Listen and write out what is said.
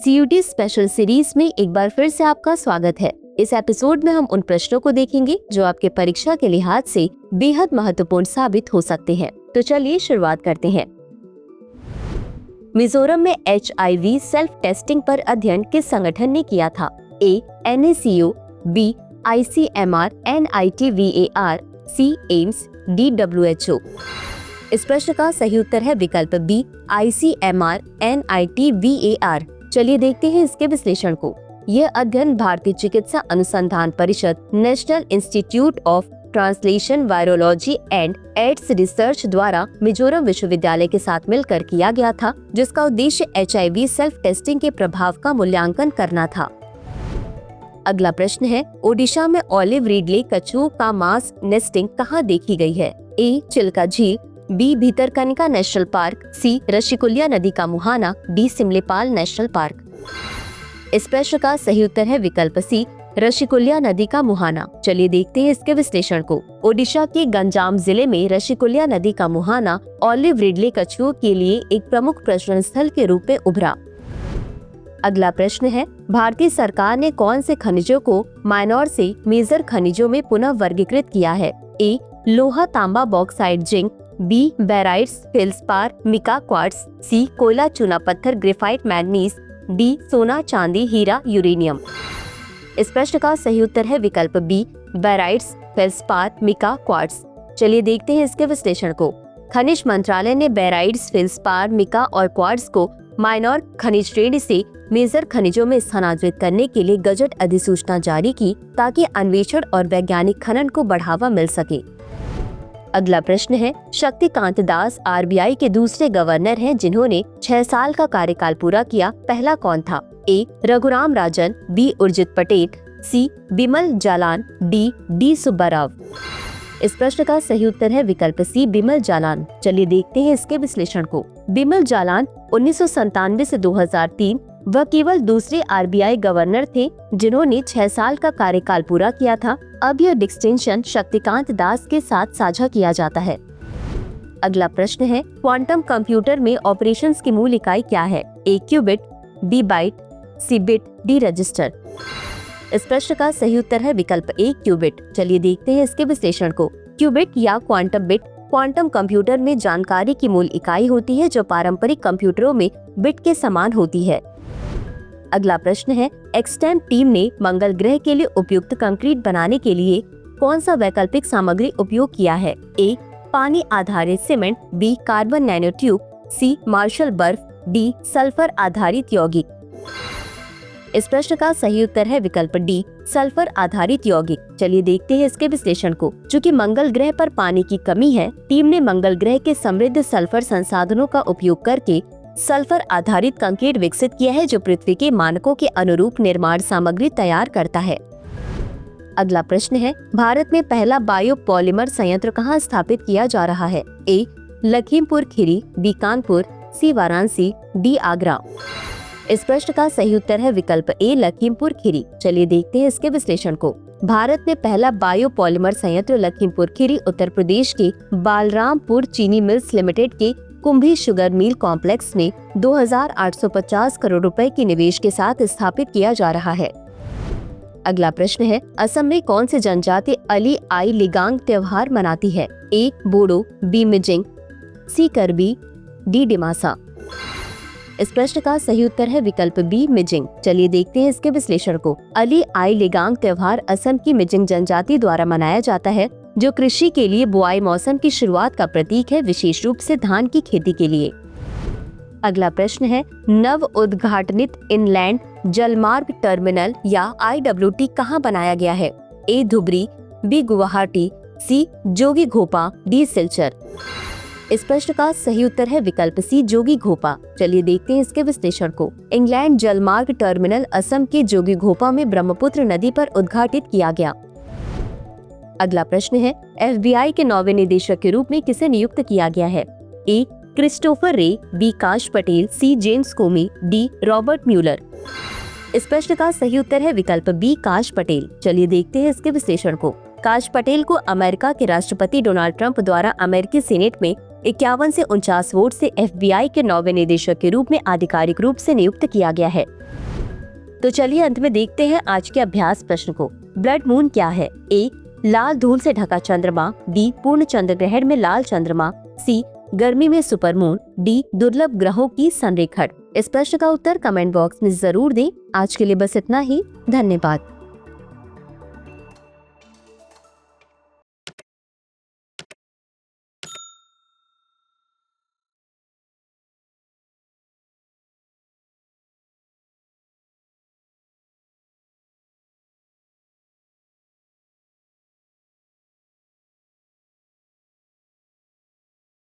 CUT special series में एक बार फिर से आपका स्वागत है। इस एपिसोड में हम उन प्रश्नों को देखेंगे जो आपके परीक्षा के लिहाज से बेहद महत्वपूर्ण साबित हो सकते हैं। तो चलिए शुरुआत करते हैं। मिजोरम में HIV सेल्फ टेस्टिंग पर अध्ययन किस संगठन ने किया था? A. NACO, B. ICMR, NITVAR, C. AIMS, D. WHO। इस प्रश्न का सही उत्तर है विकल्प बी, ICMR, NITVAR। चलिए देखते हैं इसके विश्लेषण को। यह अध्ययन भारतीय चिकित्सा अनुसंधान परिषद, national institute of translation virology and ads research द्वारा मिजोरम विश्वविद्यालय के साथ मिलकर किया गया था, जिसका उद्देश्य HIV सेल्फ टेस्टिंग के प्रभाव का मूल्यांकन करना था। अगला प्रश्न है, ओडिशा में ऑलिव रिडले कछुओं का मास नेस्टिंग कहाँ देखी गई है? A. चिल्का झील, B. Bhitarkanika national park, C. Rushikulya नदी का मुहाना, D. Similipal national park. इस प्रश्न का सही उत्तर है विकल्प C, ऋषिकुल्या नदी का मुहाना। चलिए देखते हैं इसके विश्लेषण को। ओडिशा के गंजाम जिले में ऋषिकुल्या नदी का मुहाना ऑलिव रिडले कछुओं के लिए एक प्रमुख प्रजनन स्थल के रूप में उभरा। अगला प्रश्न है, भारतीय सरकार ने कौन से खनिजों को माइनर से मेजर खनिजों में पुनः वर्गीकृत किया है? A. लोहा तांबा bauxite zinc, B. Barytes feldspar mica quartz, C. कोयला चूना पत्थर ग्रेफाइट मैंगनीज, D. सोना चांदी हीरा यूरेनियम। इस प्रश्न का सही उत्तर है विकल्प B, barytes feldspar mica quartz. चलिए देखते हैं इसके विश्लेषण को। खनिज मंत्रालय ने बेराइट्स फेल्सपार मिका और क्वार्ट्स को माइनर खनिज श्रेणी से मेजर खनिजों में स्थानांतरित करने के लिए गजट अधिसूचना जारी की, ताकि अन्वेषण और वैज्ञानिक खनन को बढ़ावा मिल सके। अगला प्रश्न है, शक्तिकांत दास RBI के दूसरे गवर्नर हैं जिन्होंने 6 साल का कार्यकाल पूरा किया। पहला कौन था? A. Raghuram Rajan, B. Urjit Patel, C. Bimal Jalan, D. Subbarao. इस प्रश्न का सही उत्तर है विकल्प C, बिमल जालान। चलिए देखते हैं इसके विश्लेषण को। बिमल जालान 1997 से 2003 वह केवल दूसरे RBI गवर्नर थे जिन्होंने 6 साल का कार्यकाल पूरा किया था। अब यह डिस्टिंक्शन शक्तिकांत दास के साथ साझा किया जाता है। अगला प्रश्न है, क्वांटम कंप्यूटर में ऑपरेशंस की मूल इकाई क्या है? A. Qubit, B. Byte, C. Bit, D. Register. इस प्रश्न का सही उत्तर है विकल्प A, क्यूबिट। चलिए देखते हैं इसके विश्लेषण को। क्यूबिट या क्वांटम बिट क्वांटम कंप्यूटर में जानकारी की मूल इकाई होती है जो पारंपरिक कंप्यूटरों में बिट के समान होती है। अगला प्रश्न है, एक्सटेम टीम ने मंगल ग्रह के लिए उपयुक्त कंक्रीट बनाने के लिए कौन सा वैकल्पिक सामग्री उपयोग किया है? A. पानी आधारित cement, B. Carbon nano tube, C. मार्शल बर्फ, D. सल्फर आधारित यौगिक। इस प्रश्न का सही उत्तर है विकल्प D, सल्फर आधारित यौगिक। चलिए देखते हैं इसके विश्लेषण को। चूँकि मंगल ग्रह पर पानी की कमी है, टीम ने मंगल ग्रह के समृद्ध सल्फर संसाधनों का उपयोग करके सल्फर आधारित कंक्रीट विकसित किया है, जो पृथ्वी के मानकों के अनुरूप निर्माण सामग्री तैयार करता है। अगला प्रश्न है, भारत में पहला बायोपॉलिमर संयंत्र कहाँ स्थापित किया जा रहा है? A. Lakhimpur Kheri, B. Kanpur, C. Varanasi, D. Agra. इस प्रश्न का सही उत्तर है विकल्प A, लखीमपुर खीरी। चलिए देखते हैं इसके विश्लेषण को। भारत में पहला बायोपॉलिमर संयंत्र लखीमपुर खीरी उत्तर प्रदेश के बालरामपुर चीनी मिल्स लिमिटेड के कुंभी शुगर मिल कॉम्प्लेक्स में 2850 करोड़ रुपए के निवेश के साथ स्थापित किया जा रहा है। अगला प्रश्न है, असम में कौन सी जनजाति अली आई लिगांग त्योहार मनाती है? A. Bodo, B. Missing, C. करबी, D. डिमासा। इस प्रश्न का सही उत्तर है विकल्प B, मिजिंग। चलिए देखते हैं इसके विश्लेषण को। अली आई लिगांग त्योहार असम की मिजिंग जनजाति द्वारा मनाया जाता है, जो कृषि के लिए बुआई मौसम की शुरुआत का प्रतीक है, विशेष रूप से धान की खेती के लिए। अगला प्रश्न है, नव उद्घाटनित इनलैंड जलमार्ग टर्मिनल या IWT कहाँ बनाया गया है? A. Dhubri, B. Guwahati, C. Jogi Ghopa, D. Silchar. इस प्रश्न का सही उत्तर है विकल्प C, जोगी घोपा। चलिए देखते हैं इसके विश्लेषण को। इंग्लैंड जलमार्ग टर्मिनल असम के जोगी घोपा में ब्रह्मपुत्र नदी पर उद्घाटित किया गया। अगला प्रश्न है, FBI के 9वें निदेशक के रूप में किसे नियुक्त किया गया है? A. Christopher Wray, B. Kash Patel, C. James Comey, D. Robert Mueller. इस प्रश्न का सही उत्तर है विकल्प B, काश पटेल। चलिए देखते हैं इसके विश्लेषण को। काश पटेल को अमेरिका के राष्ट्रपति डोनाल्ड ट्रंप द्वारा अमेरिकी सीनेट में 51 से 49 वोट से FBI के 9वें निदेशक के रूप में आधिकारिक रूप से नियुक्त किया गया है। तो चलिए अंत में देखते हैं आज के अभ्यास प्रश्न को। ब्लड मून क्या है? ए, लाल धूल से ढका चंद्रमा, बी, पूर्ण चंद्र ग्रहण में लाल चंद्रमा, सी, गर्मी में सुपरमून, डी, दुर्लभ ग्रहों की संरेखण। इस प्रश्न का उत्तर कमेंट बॉक्स में जरूर दें। आज के लिए बस इतना ही। धन्यवाद।